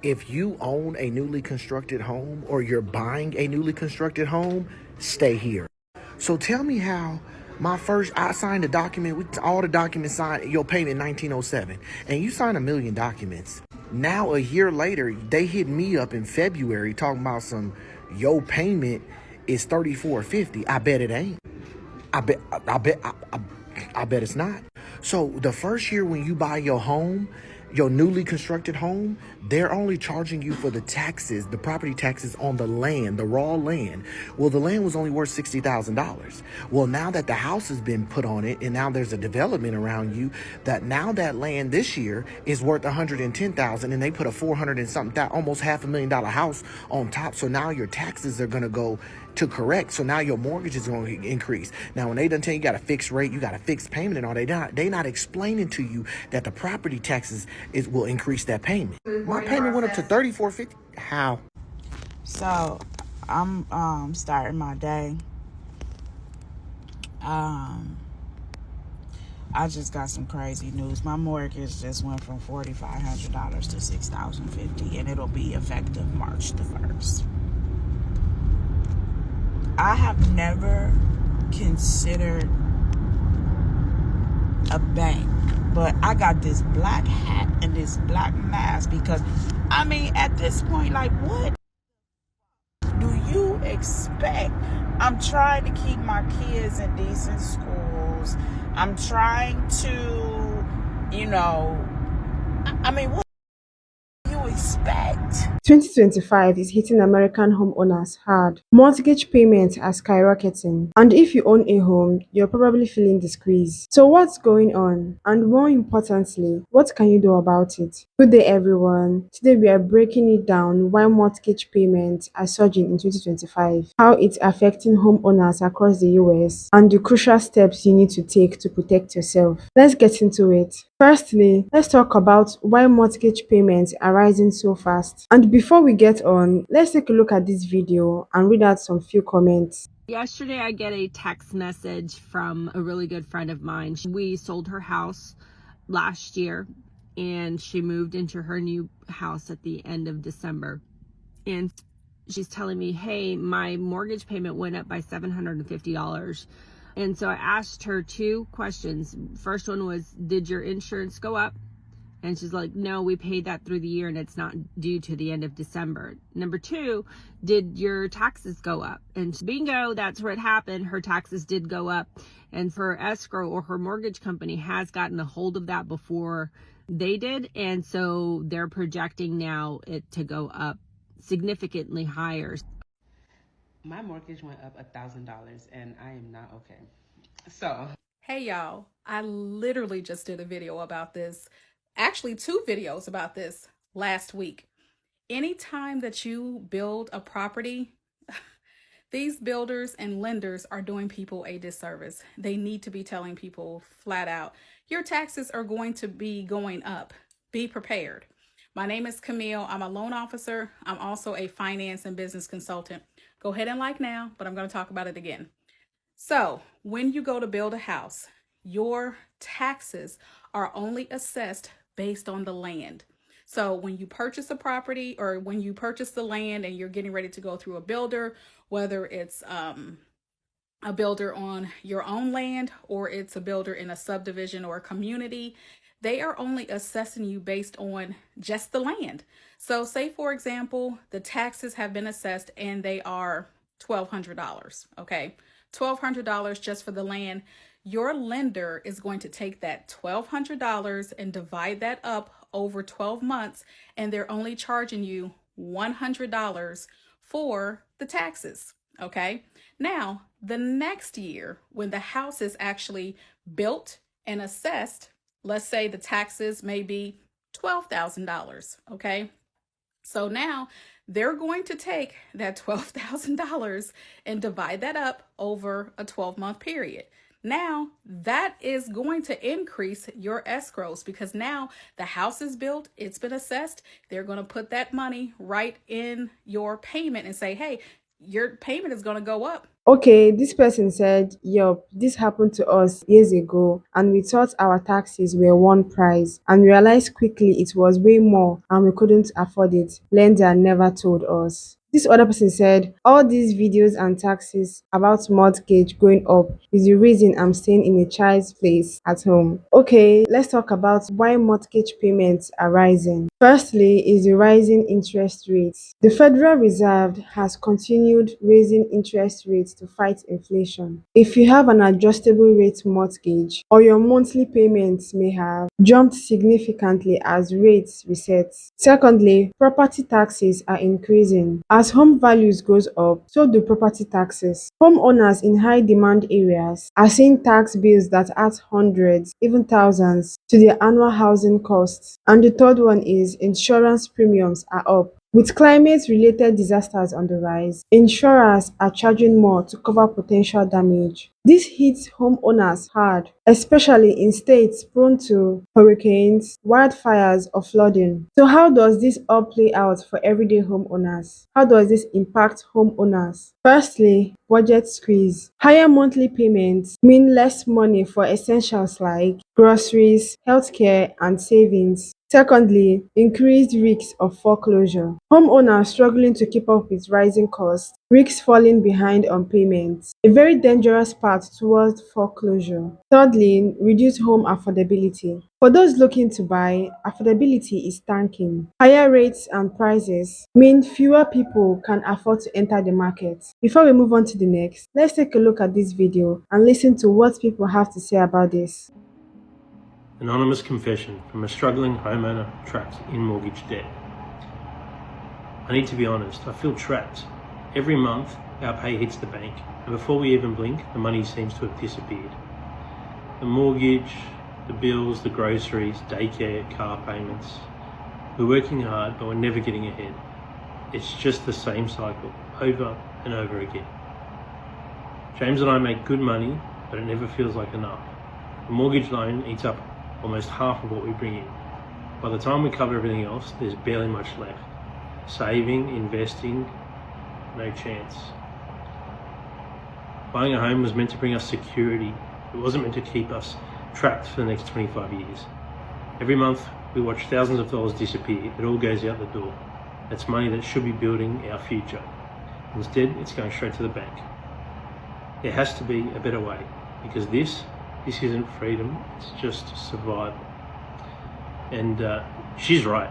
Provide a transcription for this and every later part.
If you own a newly constructed home or you're buying a newly constructed home, stay here. So tell me how I signed a document, with all the documents signed, your payment 1907, and you signed a million documents. Now, a year later, they hit me up in February talking about your payment is 3450. I bet it ain't. I bet, I bet, I bet it's not. So the first year when you buy your home, your newly constructed home, they're only charging you for the taxes, the property taxes on the land, the raw land. Well, the land was only worth $60,000. Well, now that the house has been put on it and now there's a development around you, that now that land this year is worth $110,000, and they put a 400 and something, almost $500,000 house on top. So now your taxes are going to go to correct. So now your mortgage is going to increase. Now, when they done tell you got a fixed rate, you got a fixed payment and all, they not explaining to you that the property taxes will increase that payment. My payment went up to $34.50. How? So I'm starting my day. I just got some crazy news. My mortgage just went from $4,500 to $6,050, and it'll be effective March the 1st. I have never considered a bank, but I got this black hat and this black mask because, I mean, at this point, like, what do you expect? I'm trying to keep my kids in decent schools. I'm trying to, I mean, what do you expect? 2025 is hitting American homeowners hard. Mortgage payments are skyrocketing, and if you own a home, you're probably feeling the squeeze. So what's going on? And more importantly, what can you do about it? Good day everyone. Today we are breaking it down why mortgage payments are surging in 2025, how it's affecting homeowners across the US, and the crucial steps you need to take to protect yourself. Let's get into it. Firstly, let's talk about why mortgage payments are rising so fast. And before we get on, let's take a look at this video and read out some few comments. Yesterday, I get a text message from a really good friend of mine. We sold her house last year, and she moved into her new house at the end of December. And she's telling me, hey, my mortgage payment went up by $750. And so I asked her two questions. First one was, did your insurance go up? And she's like, no, we paid that through the year and it's not due to the end of December. Number two, did your taxes go up? And bingo, that's what happened. Her taxes did go up. And for escrow, or her mortgage company has gotten a hold of that before they did. And so they're projecting now it to go up significantly higher. My mortgage went up $1,000 and I am not okay. So, hey y'all, I literally just did a video about this. Actually, two videos about this last week. Anytime that you build a property, these builders and lenders are doing people a disservice. They need to be telling people flat out, your taxes are going to be going up. Be prepared. My name is Camille. I'm a loan officer. I'm also a finance and business consultant. Go ahead and like now, but I'm going to talk about it again. So when you go to build a house, your taxes are only assessed based on the land. So when you purchase a property, or when you purchase the land and you're getting ready to go through a builder, whether it's a builder on your own land or it's a builder in a subdivision or a community, they are only assessing you based on just the land. So say, for example, the taxes have been assessed and they are $1,200, okay? $1,200 just for the land. Your lender is going to take that $1,200 and divide that up over 12 months, and they're only charging you $100 for the taxes, okay? Now, the next year, when the house is actually built and assessed, let's say the taxes may be $12,000, okay? So now they're going to take that $12,000 and divide that up over a 12-month period. Now that is going to increase your escrows, because now the house is built, it's been assessed. They're going to put that money right in your payment and say, hey, your payment is going to go up. Okay, this person said, yup, this happened to us years ago, and we thought our taxes were one price and realized quickly it was way more and we couldn't afford it. Lender never told us. This other person said, all these videos and taxes about mortgage going up is the reason I'm staying in a child's place at home. Okay, let's talk about why mortgage payments are rising. Firstly, is the rising interest rates. The Federal Reserve has continued raising interest rates to fight inflation. If you have an adjustable rate mortgage, or your monthly payments may have jumped significantly as rates reset. Secondly, property taxes are increasing. As home values goes up, so do property taxes. Homeowners in high demand areas are seeing tax bills that add hundreds, even thousands, to their annual housing costs. And the third one is insurance premiums are up. With climate-related disasters on the rise, insurers are charging more to cover potential damage. This hits homeowners hard, especially in states prone to hurricanes, wildfires, or flooding. So how does this all play out for everyday homeowners? How does this impact homeowners? Firstly, budget squeeze. Higher monthly payments mean less money for essentials like groceries, healthcare, and savings. Secondly, increased risks of foreclosure. Homeowners struggling to keep up with rising costs, risks falling behind on payments, a very dangerous path towards foreclosure. Thirdly, reduced home affordability. For those looking to buy, affordability is tanking. Higher rates and prices mean fewer people can afford to enter the market. Before we move on to the next, let's take a look at this video and listen to what people have to say about this. Anonymous confession from a struggling homeowner trapped in mortgage debt. I need to be honest, I feel trapped. Every month, our pay hits the bank, and before we even blink, the money seems to have disappeared. The mortgage, the bills, the groceries, daycare, car payments. We're working hard, but we're never getting ahead. It's just the same cycle, over and over again. James and I make good money, but it never feels like enough. The mortgage loan eats up almost half of what we bring in. By the time we cover everything else, there's barely much left. Saving, investing, no chance. Buying a home was meant to bring us security. It wasn't meant to keep us trapped for the next 25 years. Every month, we watch thousands of dollars disappear. It all goes out the door. That's money that should be building our future. Instead, it's going straight to the bank. There has to be a better way, because this isn't freedom, it's just survival. And she's right.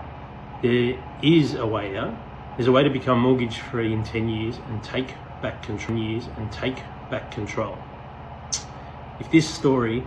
There is a way out. There's a way to become mortgage free in 10 years and take back control. If this story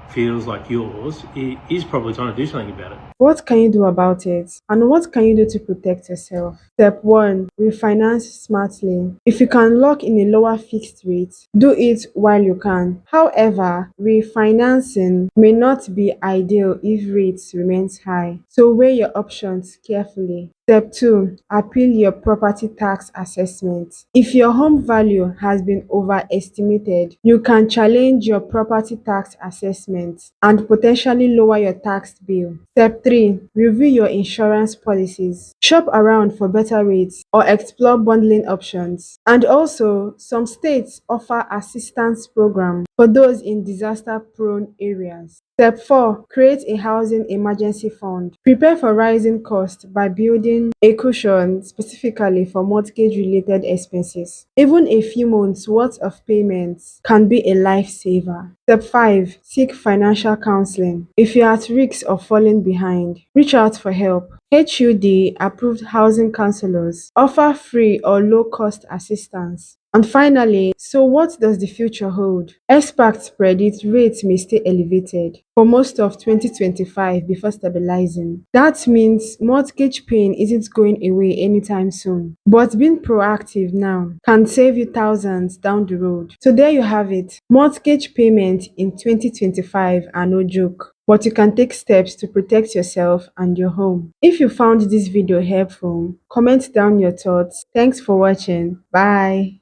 feels like yours, it is probably time to do something about it. What can you do about it? And what can you do to protect yourself? Step 1. Refinance smartly. If you can lock in a lower fixed rate, do it while you can. However, refinancing may not be ideal if rates remain high, so weigh your options carefully. Step 2. Appeal your property tax assessment. If your home value has been overestimated, you can challenge your property tax assessment and potentially lower your tax bill. Step 3. Review your insurance policies. Shop around for better rates or explore bundling options. And also, some states offer assistance programs for those in disaster-prone areas. Step 4. Create a housing emergency fund. Prepare for rising costs by building a cushion specifically for mortgage-related expenses. Even a few months' worth of payments can be a lifesaver. Step 5. Seek financial counseling. If you're at risk of falling behind, reach out for help. HUD approved housing counselors offer free or low-cost assistance. And finally, so what does the future hold? Experts predict rates may stay elevated for most of 2025 before stabilizing. That means mortgage pain isn't going away anytime soon. But being proactive now can save you thousands down the road. So there you have it. Mortgage payments in 2025 are no joke, but you can take steps to protect yourself and your home. If you found this video helpful, comment down your thoughts. Thanks for watching. Bye.